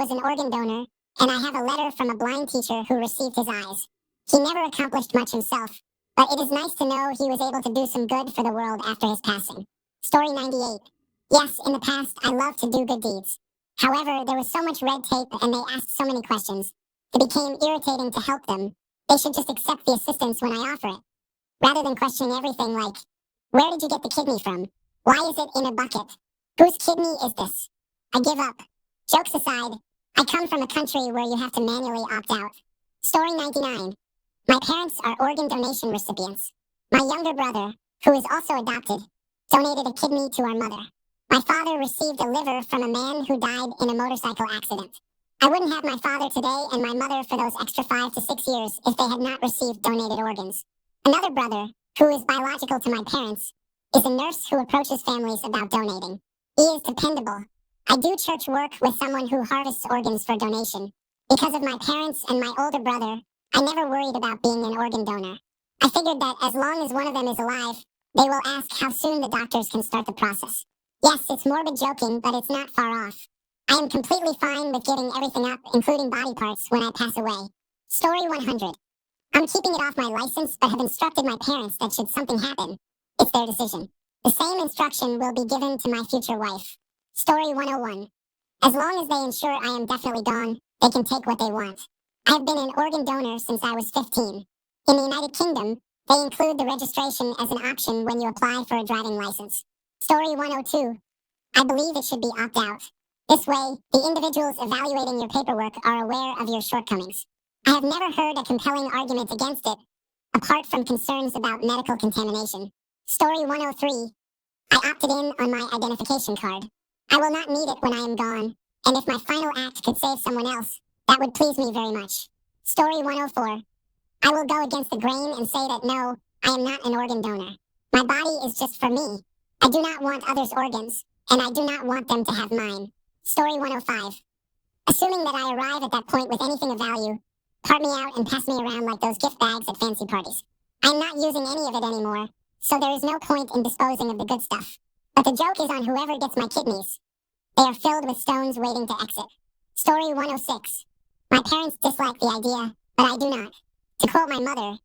was an organ donor, and I have a letter from a blind teacher who received his eyes. He never accomplished much himself, but it is nice to know he was able to do some good for the world after his passing. Story 98. Yes, in the past, I loved to do good deeds. However, there was so much red tape and they asked so many questions. It became irritating to help them. They should just accept the assistance when I offer it, rather than questioning everything like, where did you get the kidney from? Why is it in a bucket? Whose kidney is this? I give up. Jokes aside, I come from a country where you have to manually opt out. Story 99. My parents are organ donation recipients. My younger brother, who is also adopted, donated a kidney to our mother. My father received a liver from a man who died in a motorcycle accident. I wouldn't have my father today and my mother for those extra 5 to 6 years if they had not received donated organs. Another brother, who is biological to my parents, is a nurse who approaches families about donating. He is dependable. I do church work with someone who harvests organs for donation. Because of my parents and my older brother, I never worried about being an organ donor. I figured that as long as one of them is alive, they will ask how soon the doctors can start the process. Yes, it's morbid joking, but it's not far off. I am completely fine with giving everything up, including body parts, when I pass away. Story 100. I'm keeping it off my license, but have instructed my parents that should something happen, it's their decision. The same instruction will be given to my future wife. Story 101. As long as they ensure I am definitely gone, they can take what they want. I have been an organ donor since I was 15. In the United Kingdom, they include the registration as an option when you apply for a driving license. Story 102. I believe it should be opt-out. This way, the individuals evaluating your paperwork are aware of your shortcomings. I have never heard a compelling argument against it, apart from concerns about medical contamination. Story 103. I opted in on my identification card. I will not need it when I am gone, and if my final act could save someone else, that would please me very much. Story 104. I will go against the grain and say that no, I am not an organ donor. My body is just for me. I do not want others' organs, and I do not want them to have mine. Story 105. Assuming that I arrive at that point with anything of value, part me out and pass me around like those gift bags at fancy parties. I am not using any of it anymore, so there is no point in disposing of the good stuff. But the joke is on whoever gets my kidneys. They are filled with stones waiting to exit. Story 106. My parents dislike the idea, but I do not. To quote my mother,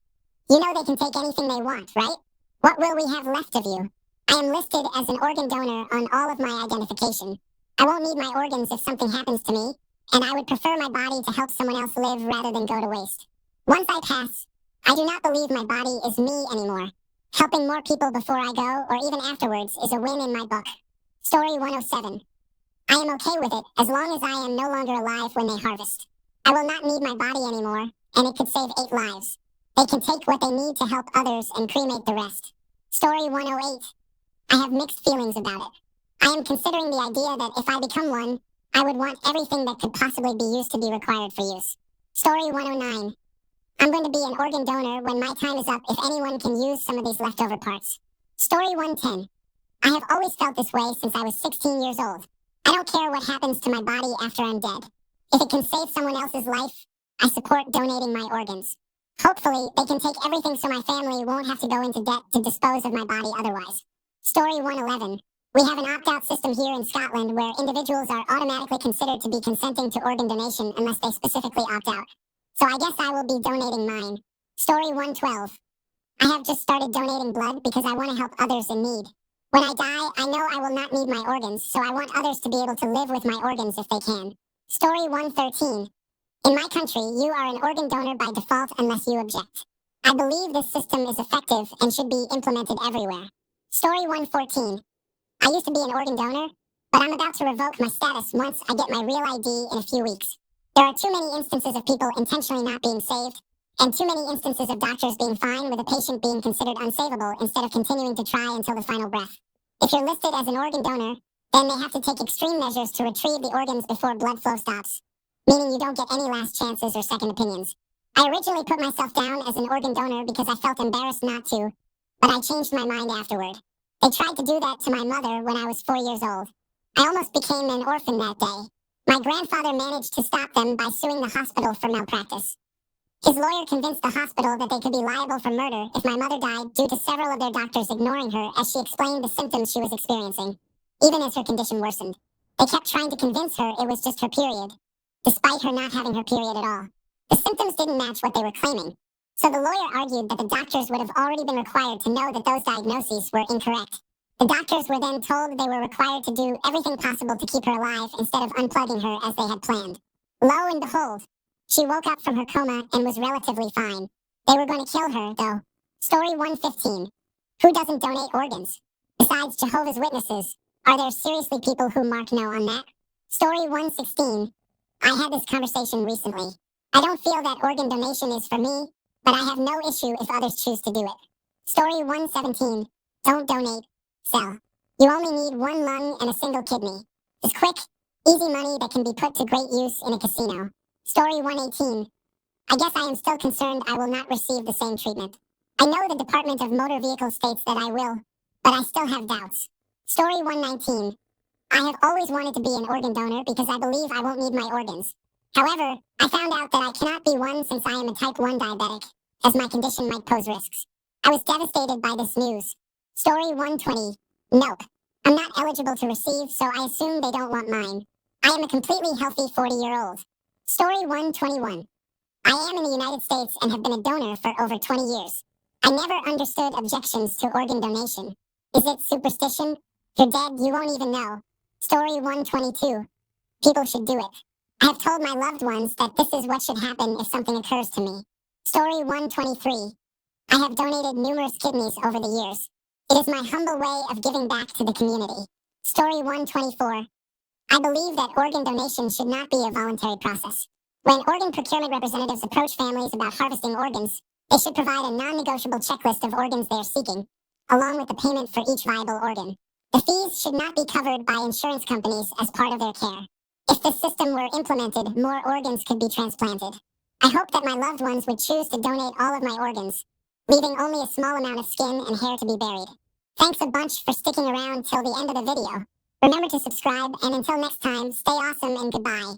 you know they can take anything they want, right? What will we have left of you? I am listed as an organ donor on all of my identification. I won't need my organs if something happens to me, and I would prefer my body to help someone else live rather than go to waste. Once I pass, I do not believe my body is me anymore. Helping more people before I go, or even afterwards, is a win in my book. Story 107. I am okay with it as long as I am no longer alive when they harvest. I will not need my body anymore, and it could save 8 lives. They can take what they need to help others and cremate the rest. Story 108. I have mixed feelings about it. I am considering the idea that if I become one, I would want everything that could possibly be used to be required for use. Story 109. I'm going to be an organ donor when my time is up if anyone can use some of these leftover parts. Story 110. I have always felt this way since I was 16 years old. I don't care what happens to my body after I'm dead. If it can save someone else's life, I support donating my organs. Hopefully, they can take everything so my family won't have to go into debt to dispose of my body otherwise. Story 111. We have an opt-out system here in Scotland where individuals are automatically considered to be consenting to organ donation unless they specifically opt out. So I guess I will be donating mine. Story 112. I have just started donating blood because I want to help others in need. When I die, I know I will not need my organs, so I want others to be able to live with my organs if they can. Story 113. In my country, you are an organ donor by default unless you object. I believe this system is effective and should be implemented everywhere. Story 114. I used to be an organ donor, but I'm about to revoke my status once I get my real ID in a few weeks. There are too many instances of people intentionally not being saved, and too many instances of doctors being fine with a patient being considered unsavable instead of continuing to try until the final breath. If you're listed as an organ donor, then they have to take extreme measures to retrieve the organs before blood flow stops, meaning you don't get any last chances or second opinions. I originally put myself down as an organ donor because I felt embarrassed not to, but I changed my mind afterward. They tried to do that to my mother when I was 4 years old. I almost became an orphan that day. My grandfather managed to stop them by suing the hospital for malpractice. His lawyer convinced the hospital that they could be liable for murder if my mother died due to several of their doctors ignoring her as she explained the symptoms she was experiencing, even as her condition worsened. They kept trying to convince her it was just her period, despite her not having her period at all. The symptoms didn't match what they were claiming, so the lawyer argued that the doctors would have already been required to know that those diagnoses were incorrect. The doctors were then told they were required to do everything possible to keep her alive instead of unplugging her as they had planned. Lo and behold, she woke up from her coma and was relatively fine. They were going to kill her, though. Story 115. Who doesn't donate organs? Besides Jehovah's Witnesses, are there seriously people who mark no on that? Story 116. I had this conversation recently. I don't feel that organ donation is for me, but I have no issue if others choose to do it. Story 117. Don't donate, sell. You only need one lung and a single kidney. It's quick, easy money that can be put to great use in a casino. Story 118. I guess I am still concerned I will not receive the same treatment. I know the Department of Motor Vehicles states that I will, but I still have doubts. Story 119. I have always wanted to be an organ donor because I believe I won't need my organs. However, I found out that I cannot be one since I am a type 1 diabetic, as my condition might pose risks. I was devastated by this news. Story 120. Nope. I'm not eligible to receive, so I assume they don't want mine. I am a completely healthy 40-year-old. Story 121. I am in the United States and have been a donor for over 20 years. I never understood objections to organ donation. Is it superstition? If you're dead, you won't even know. Story 122. People should do it. I have told my loved ones that this is what should happen if something occurs to me. Story 123. I have donated numerous kidneys over the years. It is my humble way of giving back to the community. Story 124. I believe that organ donation should not be a voluntary process. When organ procurement representatives approach families about harvesting organs, they should provide a non-negotiable checklist of organs they are seeking, along with the payment for each viable organ. The fees should not be covered by insurance companies as part of their care. If this system were implemented, more organs could be transplanted. I hope that my loved ones would choose to donate all of my organs, leaving only a small amount of skin and hair to be buried. Thanks a bunch for sticking around till the end of the video. Remember to subscribe, and until next time, stay awesome and goodbye.